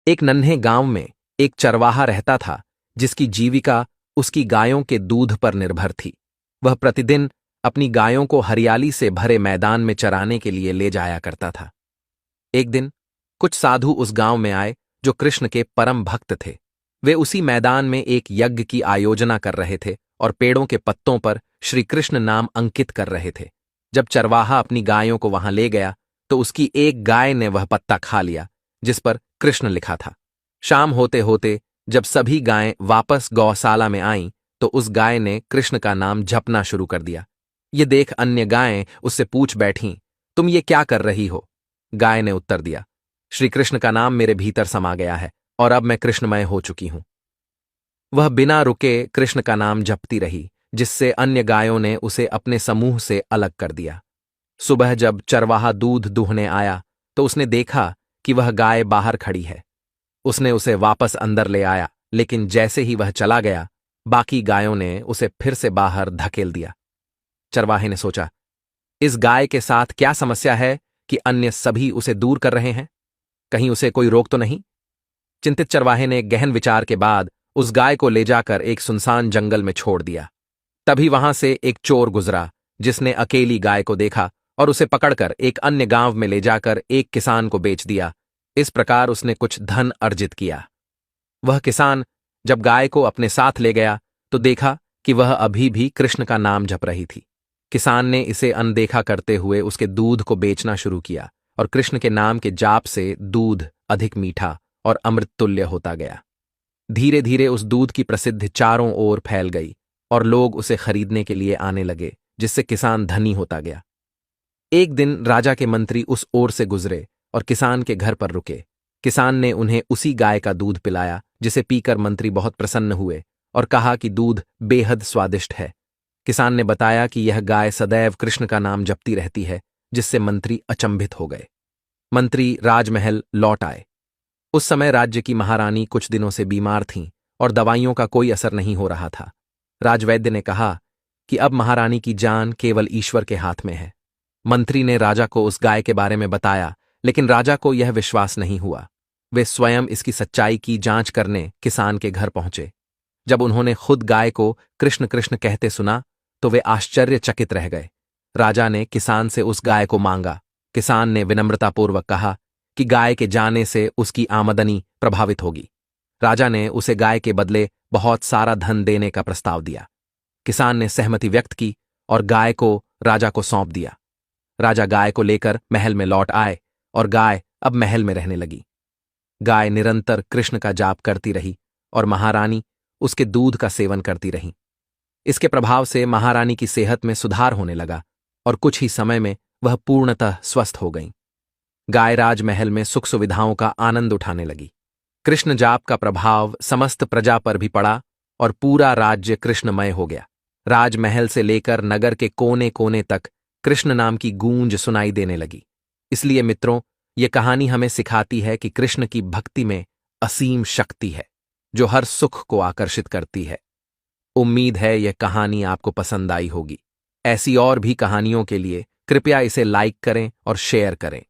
एक नन्हे गांव में एक चरवाहा रहता था जिसकी जीविका उसकी गायों के दूध पर निर्भर थी। वह प्रतिदिन अपनी गायों को हरियाली से भरे मैदान में चराने के लिए ले जाया करता था। एक दिन कुछ साधु उस गांव में आए जो कृष्ण के परम भक्त थे। वे उसी मैदान में एक यज्ञ की आयोजना कर रहे थे और पेड़ों के पत्तों पर श्री कृष्ण नाम अंकित कर रहे थे। जब चरवाहा अपनी गायों को वहां ले गया तो उसकी एक गाय ने वह पत्ता खा लिया जिस पर कृष्ण लिखा था। शाम होते होते जब सभी गायें वापस गौशाला में आईं तो उस गाय ने कृष्ण का नाम जपना शुरू कर दिया। ये देख अन्य गायें उससे पूछ बैठीं, तुम ये क्या कर रही हो? गाय ने उत्तर दिया, श्री कृष्ण का नाम मेरे भीतर समा गया है और अब मैं कृष्णमय हो चुकी हूं। वह बिना रुके कृष्ण का नाम जपती रही, जिससे अन्य गायों ने उसे अपने समूह से अलग कर दिया। सुबह जब चरवाहा दूध दूहने आया तो उसने देखा कि वह गाय बाहर खड़ी है। उसने उसे वापस अंदर ले आया, लेकिन जैसे ही वह चला गया बाकी गायों ने उसे फिर से बाहर धकेल दिया। चरवाहे ने सोचा, इस गाय के साथ क्या समस्या है कि अन्य सभी उसे दूर कर रहे हैं? कहीं उसे कोई रोक तो नहीं? चिंतित चरवाहे ने गहन विचार के बाद उस गाय को ले जाकर एक सुनसान जंगल में छोड़ दिया। तभी वहां से एक चोर गुजरा जिसने अकेली गाय को देखा और उसे पकड़कर एक अन्य गांव में ले जाकर एक किसान को बेच दिया। इस प्रकार उसने कुछ धन अर्जित किया। वह किसान जब गाय को अपने साथ ले गया तो देखा कि वह अभी भी कृष्ण का नाम जप रही थी। किसान ने इसे अनदेखा करते हुए उसके दूध को बेचना शुरू किया और कृष्ण के नाम के जाप से दूध अधिक मीठा और अमृत तुल्य होता गया। धीरे धीरे उस दूध की प्रसिद्धि चारों ओर फैल गई और लोग उसे खरीदने के लिए आने लगे, जिससे किसान धनी होता गया। एक दिन राजा के मंत्री उस ओर से गुजरे और किसान के घर पर रुके। किसान ने उन्हें उसी गाय का दूध पिलाया जिसे पीकर मंत्री बहुत प्रसन्न हुए और कहा कि दूध बेहद स्वादिष्ट है। किसान ने बताया कि यह गाय सदैव कृष्ण का नाम जपती रहती है, जिससे मंत्री अचंभित हो गए। मंत्री राजमहल लौट आए। उस समय राज्य की महारानी कुछ दिनों से बीमार थीं और दवाइयों का कोई असर नहीं हो रहा था। राजवैद्य ने कहा कि अब महारानी की जान केवल ईश्वर के हाथ में है। मंत्री ने राजा को उस गाय के बारे में बताया, लेकिन राजा को यह विश्वास नहीं हुआ। वे स्वयं इसकी सच्चाई की जांच करने किसान के घर पहुंचे। जब उन्होंने खुद गाय को कृष्ण कृष्ण कहते सुना तो वे आश्चर्यचकित रह गए। राजा ने किसान से उस गाय को मांगा। किसान ने विनम्रतापूर्वक कहा कि गाय के जाने से उसकी आमदनी प्रभावित होगी। राजा ने उसे गाय के बदले बहुत सारा धन देने का प्रस्ताव दिया। किसान ने सहमति व्यक्त की और गाय को राजा को सौंप दिया। राजा गाय को लेकर महल में लौट आए और गाय अब महल में रहने लगी। गाय निरंतर कृष्ण का जाप करती रही और महारानी उसके दूध का सेवन करती रही। इसके प्रभाव से महारानी की सेहत में सुधार होने लगा और कुछ ही समय में वह पूर्णतः स्वस्थ हो गईं। गाय राजमहल में सुख सुविधाओं का आनंद उठाने लगी। कृष्ण जाप का प्रभाव समस्त प्रजा पर भी पड़ा और पूरा राज्य कृष्णमय हो गया। राजमहल से लेकर नगर के कोने कोने तक कृष्ण नाम की गूंज सुनाई देने लगी। इसलिए मित्रों, ये कहानी हमें सिखाती है कि कृष्ण की भक्ति में असीम शक्ति है जो हर सुख को आकर्षित करती है। उम्मीद है यह कहानी आपको पसंद आई होगी। ऐसी और भी कहानियों के लिए कृपया इसे लाइक करें और शेयर करें।